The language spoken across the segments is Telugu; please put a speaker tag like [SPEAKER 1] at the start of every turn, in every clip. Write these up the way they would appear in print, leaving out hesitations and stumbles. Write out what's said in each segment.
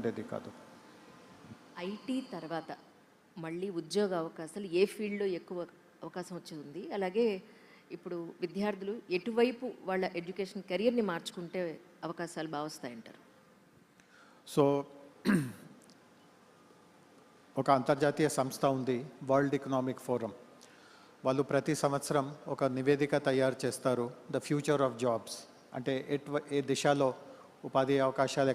[SPEAKER 1] ఉండేది కాదు.
[SPEAKER 2] ఐటీ తర్వాత మళ్ళీ ఉద్యోగ అవకాశాలు ఏ ఫీల్డ్లో ఎక్కువ అవకాశం వచ్చేది? అలాగే ఇప్పుడు విద్యార్థులు ఎటువైపు వాళ్ళ ఎడ్యుకేషన్ కెరియర్ని మార్చుకుంటే అవకాశాలు బాగా వస్తాయంటారు?
[SPEAKER 1] సో ఒక అంతర్జాతీయ సంస్థ ఉంది, వరల్డ్ ఎకనామిక్ ఫోరం. వాళ్ళు ప్రతి సంవత్సరం ఒక నివేదిక తయారు చేస్తారు, ద ఫ్యూచర్ ఆఫ్ జాబ్స్. అంటే ఏ దిశలో ఉపాధి అవకాశాలు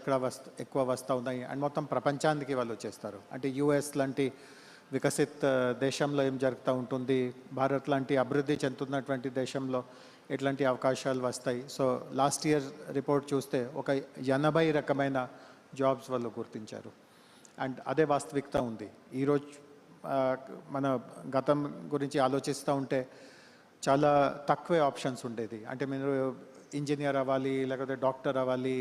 [SPEAKER 1] ఎక్కువ వస్తూ ఉన్నాయి అండ్ మొత్తం ప్రపంచానికి వాళ్ళు చేస్తారు. అంటే యుఎస్ లాంటి వికసిత్ దేశంలో ఏం జరుగుతూ ఉంటుంది, భారత్ లాంటి అభివృద్ధి చెందుతున్నటువంటి దేశంలో ఎట్లాంటి అవకాశాలు వస్తాయి. సో లాస్ట్ ఇయర్ రిపోర్ట్ చూస్తే ఒక 80 రకమైన జాబ్స్ వాళ్ళు గుర్తించారు. అండ్ అదే వాస్తవికత ఉంది. ఈరోజు మన గతం గురించి ఆలోచిస్తూ ఉంటే చాలా తక్కువే ఆప్షన్స్ ఉండేది. అంటే మీరు ఇంజనీర్ అవ్వాలి, లేకపోతే డాక్టర్ అవ్వాలి,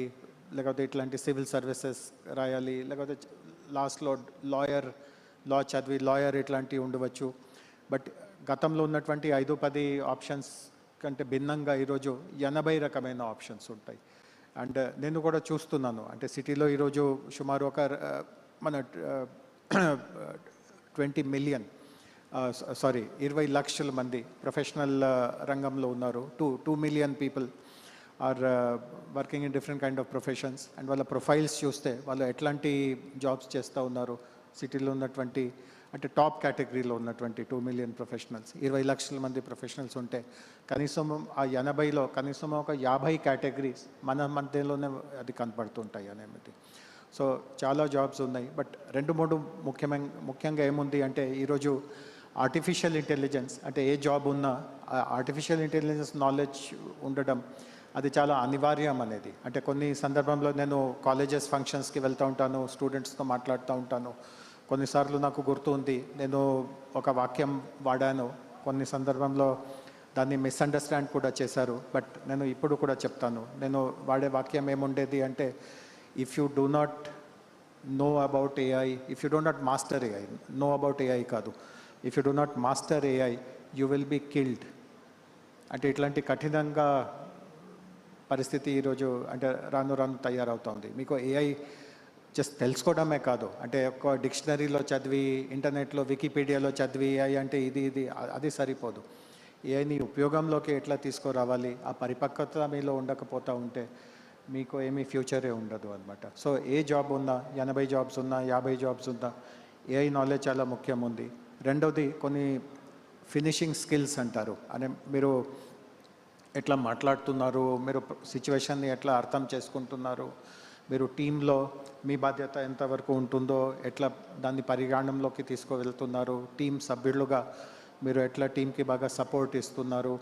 [SPEAKER 1] లేకపోతే ఇట్లాంటి సివిల్ సర్వీసెస్ రాయాలి, లేకపోతే లాస్ట్లో లా చదివి లాయర్ ఇట్లాంటివి ఉండవచ్చు. బట్ గతంలో ఉన్నటువంటి 5-10 ఆప్షన్స్ కంటే భిన్నంగా ఈరోజు 80 రకమైన ఆప్షన్స్ ఉంటాయి. అండ్ నేను కూడా చూస్తున్నాను, అంటే సిటీలో ఈరోజు సుమారు ఒక మన 20 మిలియన్ 20 లక్షల మంది ప్రొఫెషనల్ రంగంలో ఉన్నారు. 2 million people are working in different kind of professions. And వాళ్ళ ప్రొఫైల్స్ చూస్తే వాళ్ళు ఎట్లాంటి జాబ్స్ చేస్తూ ఉన్నారు, సిటీలో ఉన్నటువంటి అంటే టాప్ కేటగిరీలో ఉన్నటువంటి 2 మిలియన్ ప్రొఫెషనల్స్, 20 లక్షల మంది ప్రొఫెషనల్స్ ఉంటే కనీసం ఆ 80లో కనీసం ఒక 50 కేటగిరీస్ మన మధ్యలోనే అది కనపడుతుంటాయి అనేది. సో చాలా జాబ్స్ ఉన్నాయి. బట్ 2-3 ముఖ్యంగా ఏముంది అంటే ఈరోజు ఆర్టిఫిషియల్ ఇంటెలిజెన్స్, అంటే ఏ జాబ్ ఉన్నా ఆర్టిఫిషియల్ ఇంటెలిజెన్స్ నాలెడ్జ్ ఉండడం అది చాలా అనివార్యం అనేది. అంటే కొన్ని సందర్భంలో నేను కాలేజెస్ ఫంక్షన్స్కి వెళ్తూ ఉంటాను, స్టూడెంట్స్తో మాట్లాడుతూ ఉంటాను. కొన్నిసార్లు నాకు గుర్తు ఉంది, నేను ఒక వాక్యం వాడాను, కొన్ని సందర్భంలో దాన్ని మిస్అండర్స్టాండ్ కూడా చేశారు. బట్ నేను ఇప్పుడు కూడా చెప్తాను, నేను వాడే వాక్యం ఏముండేది అంటే, if you do not know about AI, if you do not master AI, know about AI కాదు, if you do not master AI you will be killed. అంటే ఇట్లాంటి కఠినంగా పరిస్థితి ఈరోజు అంటే రాను తయారవుతోంది. మీకు ఏఐ జస్ట్ తెలుసుకోవడమే కాదు, అంటే ఒక డిక్షనరీలో చదివి, ఇంటర్నెట్లో వికీపీడియాలో చదివి ఏఐ అంటే ఇది అది సరిపోదు. ఏఐని ఉపయోగంలోకి ఎట్లా తీసుకురావాలి, ఆ పరిపక్వత మీలో ఉండకపోతూ ఉంటే మీకు ఏమీ ఫ్యూచరే ఉండదు అనమాట. సో ఏ జాబ్ ఉన్నా, 80 జాబ్స్ ఉన్నా, 50 జాబ్స్ ఉన్నా, ఏఐ నాలెడ్జ్ చాలా ముఖ్యం ఉంది. రెండవది కొన్ని ఫినిషింగ్ స్కిల్స్ అంటారు. అంటే మీరు ఎట్లా మాట్లాడుతున్నారు, మీరు సిచ్యువేషన్ని ఎట్లా అర్థం చేసుకుంటున్నారు, మీరు టీంలో మీ బాధ్యత ఎంతవరకు ఉంటుందో ఎట్లా దాన్ని పరిగణనలోకి తీసుకువెళ్తున్నారు, టీం సభ్యులుగా మీరు ఎట్లా టీంకి బాగా సపోర్ట్ ఇస్తున్నారు,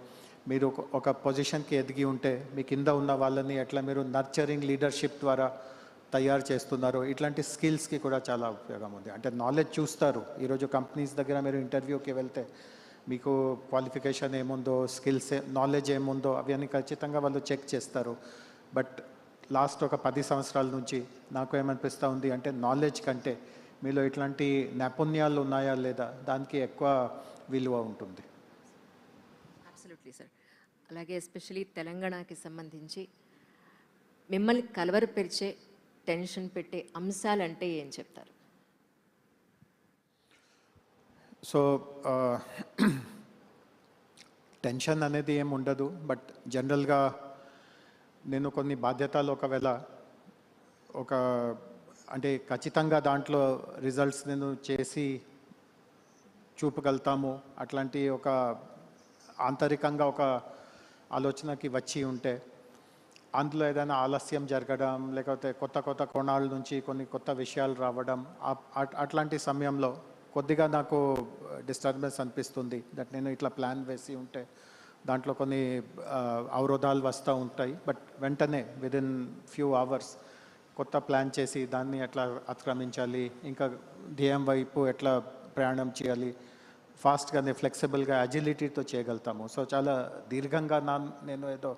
[SPEAKER 1] మీరు ఒక పొజిషన్కి ఎదిగి ఉంటే మీ కింద ఉన్న వాళ్ళని ఎట్లా మీరు నర్చరింగ్ లీడర్షిప్ ద్వారా తయారు చేస్తున్నారు, ఇట్లాంటి స్కిల్స్కి కూడా చాలా ఉపయోగం ఉంది. అంటే నాలెడ్జ్ చూస్తారు. ఈరోజు కంపెనీస్ దగ్గర మీరు ఇంటర్వ్యూకి వెళ్తే మీకు క్వాలిఫికేషన్ ఏముందో, స్కిల్స్ నాలెడ్జ్ ఏముందో అవన్నీ ఖచ్చితంగా వాళ్ళు చెక్ చేస్తారు. బట్ లాస్ట్ ఒక 10 సంవత్సరాల నుంచి నాకు ఏమనిపిస్తూ ఉంది అంటే, నాలెడ్జ్ కంటే మీలో ఇట్లాంటి నైపుణ్యాలు ఉన్నాయా లేదా దానికి ఎక్కువ విలువ ఉంటుంది.
[SPEAKER 2] Absolutely sir. అలాగే ఎస్పెషలీ తెలంగాణకి సంబంధించి మిమ్మల్ని కలవరపరిచే, టెన్షన్ పెట్టే అంశాలంటే ఏం చెప్తారు?
[SPEAKER 1] సో టెన్షన్ అనేది ఏం ఉండదు. బట్ జనరల్గా నేను కొన్ని బాధ్యతలు ఒకవేళ అంటే ఖచ్చితంగా దాంట్లో రిజల్ట్స్ నేను చేసి చూపగలుగుతాము అట్లాంటి ఒక ఆంతరికంగా ఒక ఆలోచనకి వచ్చి ఉంటే, అందులో ఏదైనా ఆలస్యం జరగడం, లేకపోతే కొత్త కోణాల నుంచి కొన్ని కొత్త విషయాలు రావడం, అట్లాంటి సమయంలో కొద్దిగా నాకు డిస్టర్బెన్స్ అనిపిస్తుంది. దట్ నేను ఇట్లా ప్లాన్ వేసి ఉంటే దాంట్లో కొన్ని అవరోధాలు వస్తూ ఉంటాయి. బట్ వెంటనే విదిన్ ఫ్యూ అవర్స్ కొత్త ప్లాన్ చేసి దాన్ని ఎట్లా అతిక్రమించాలి, ఇంకా ధ్యేయం వైపు ఎట్లా ప్రయాణం చేయాలి, ఫాస్ట్గానే ఫ్లెక్సిబుల్గా అజిలిటీతో చేయగలుగుతాము. సో చాలా దీర్ఘంగా నేను ఏదో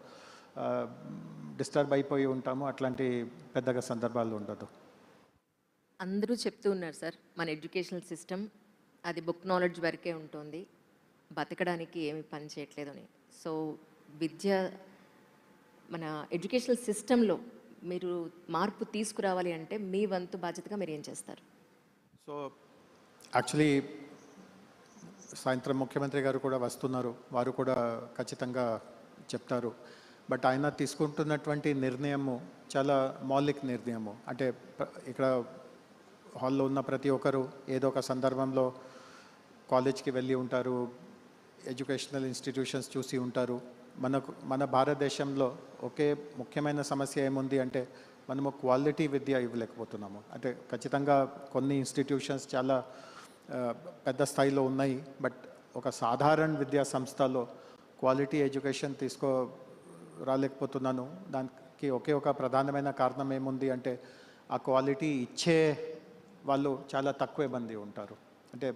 [SPEAKER 1] డిస్టర్బ్ అయిపోయి ఉంటాము. అట్లాంటి పెద్దగా సందర్భాలు ఉండదు.
[SPEAKER 2] అందరూ చెప్తూ ఉన్నారు సార్, మన ఎడ్యుకేషనల్ సిస్టమ్ అది బుక్ నాలెడ్జ్ వరకే ఉంటుంది, బతకడానికి ఏమి పని చేయట్లేదు అని. సో విద్య మన ఎడ్యుకేషనల్ సిస్టంలో మీరు మార్పు తీసుకురావాలి అంటే మీ వంతు బాధ్యతగా మీరు ఏం చేస్తారు?
[SPEAKER 1] సో యాక్చువల్లీ సాయంత్రం ముఖ్యమంత్రి గారు కూడా వస్తున్నారు, వారు కూడా ఖచ్చితంగా చెప్తారు. బట్ ఆయన తీసుకుంటున్నటువంటి నిర్ణయము చాలా మౌలిక నిర్ణయము. అంటే ఇక్కడ హాల్లో ఉన్న ప్రతి ఒక్కరు ఏదో ఒక సందర్భంలో కాలేజ్కి వెళ్ళి ఉంటారు, ఎడ్యుకేషనల్ ఇన్స్టిట్యూషన్స్ చూసి ఉంటారు. మన భారతదేశంలో ఒకే ముఖ్యమైన సమస్య ఏముంది అంటే మనము క్వాలిటీ విద్య ఇవ్వలేకపోతున్నాము. అంటే ఖచ్చితంగా కొన్ని ఇన్స్టిట్యూషన్స్ చాలా పెద్ద స్థాయిలో ఉన్నాయి, బట్ ఒక సాధారణ విద్యా సంస్థలో క్వాలిటీ ఎడ్యుకేషన్ రాలేకపోతున్నాను. దానికి ఒకే ఒక ప్రధానమైన కారణం ఏముంది అంటే ఆ క్వాలిటీ ఇచ్చే వాళ్ళు చాలా తక్కువ మంది ఉంటారు. అంటే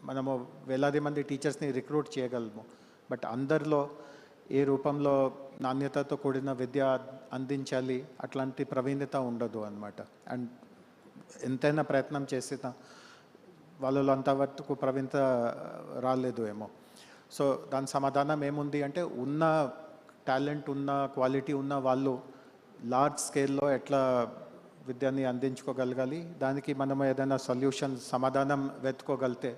[SPEAKER 1] మనము వేలాది మంది టీచర్స్ని రిక్రూట్ చేయగలము, బట్ అందరిలో ఏ రూపంలో నాణ్యతతో కూడిన విద్య అందించాలి అట్లాంటి ప్రవీణత ఉండదు అన్నమాట. అండ్ ఎంతైనా ప్రయత్నం చేసినా వాళ్ళలో అంతవరకు ప్రవీణత రాలేదు ఏమో. సో దాని సమాధానం ఏముంది అంటే ఉన్న టాలెంట్ ఉన్న క్వాలిటీ ఉన్న వాళ్ళు లార్జ్ స్కేల్లో ఎట్లా విద్యని అందించుకోగలగాలి, దానికి మనం ఏదైనా సొల్యూషన్ సమాధానం వెతుకోగలితే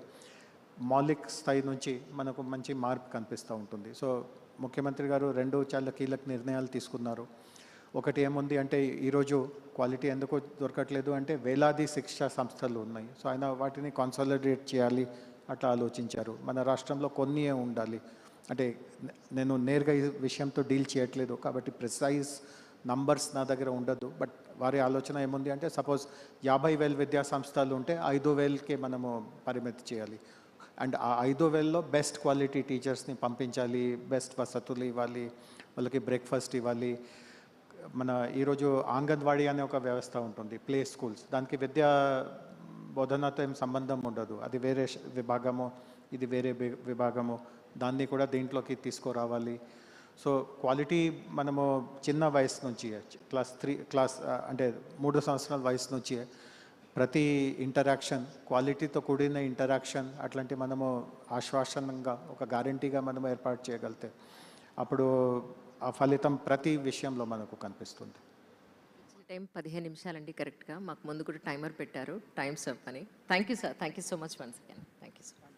[SPEAKER 1] మౌలిక స్థాయి నుంచి మనకు మంచి మార్పు కనిపిస్తూ ఉంటుంది. సో ముఖ్యమంత్రి గారు రెండు చాలా కీలక నిర్ణయాలు తీసుకున్నారు. ఒకటి ఏముంది అంటే ఈరోజు క్వాలిటీ ఎందుకు దొరకట్లేదు అంటే వేలాది శిక్షా సంస్థలు ఉన్నాయి. సో ఆయన వాటిని కాన్సాలిడేట్ చేయాలి అట్లా ఆలోచించారు. మన రాష్ట్రంలో కొన్నియే ఉండాలి. అంటే నేను నేరుగా ఈ విషయంతో డీల్ చేయట్లేదు కాబట్టి ప్రిసైజ్ నంబర్స్ నా దగ్గర ఉండదు. బట్ వారి ఆలోచన ఏముంది అంటే సపోజ్ 50,000 విద్యా సంస్థలు ఉంటే 5,000కే మనము పరిమితి చేయాలి. అండ్ ఆ 5,000లో బెస్ట్ క్వాలిటీ టీచర్స్ని పంపించాలి, బెస్ట్ వసతులు ఇవ్వాలి, వాళ్ళకి బ్రేక్ఫాస్ట్ ఇవ్వాలి. మన ఈరోజు ఆంగన్వాడీ అనే ఒక వ్యవస్థ ఉంటుంది, ప్లే స్కూల్స్. దానికి విద్యా బోధనతో ఏం సంబంధం ఉండదు, అది వేరే విభాగము, ఇది వేరే విభాగము. దాన్ని కూడా దీంట్లోకి తీసుకురావాలి. సో క్వాలిటీ మనము చిన్న వయసు నుంచి క్లాస్ అంటే 3 సంవత్సరాల వయసు నుంచి ప్రతి ఇంటరాక్షన్ క్వాలిటీతో కూడిన ఇంటరాక్షన్ అట్లాంటి మనము ఆశ్వాసనంగా ఒక గ్యారంటీగా మనము ఏర్పాటు చేయగలితే అప్పుడు ఆ ఫలితం ప్రతి విషయంలో మనకు కనిపిస్తుంది.
[SPEAKER 2] ఇచ్చిన టైం 15 నిమిషాలండి కరెక్ట్గా. మాకు ముందు కూడా టైమర్ పెట్టారు, టైమ్స్ అప్ అని. Thank you sir, thank you so much once again. Thank you sir.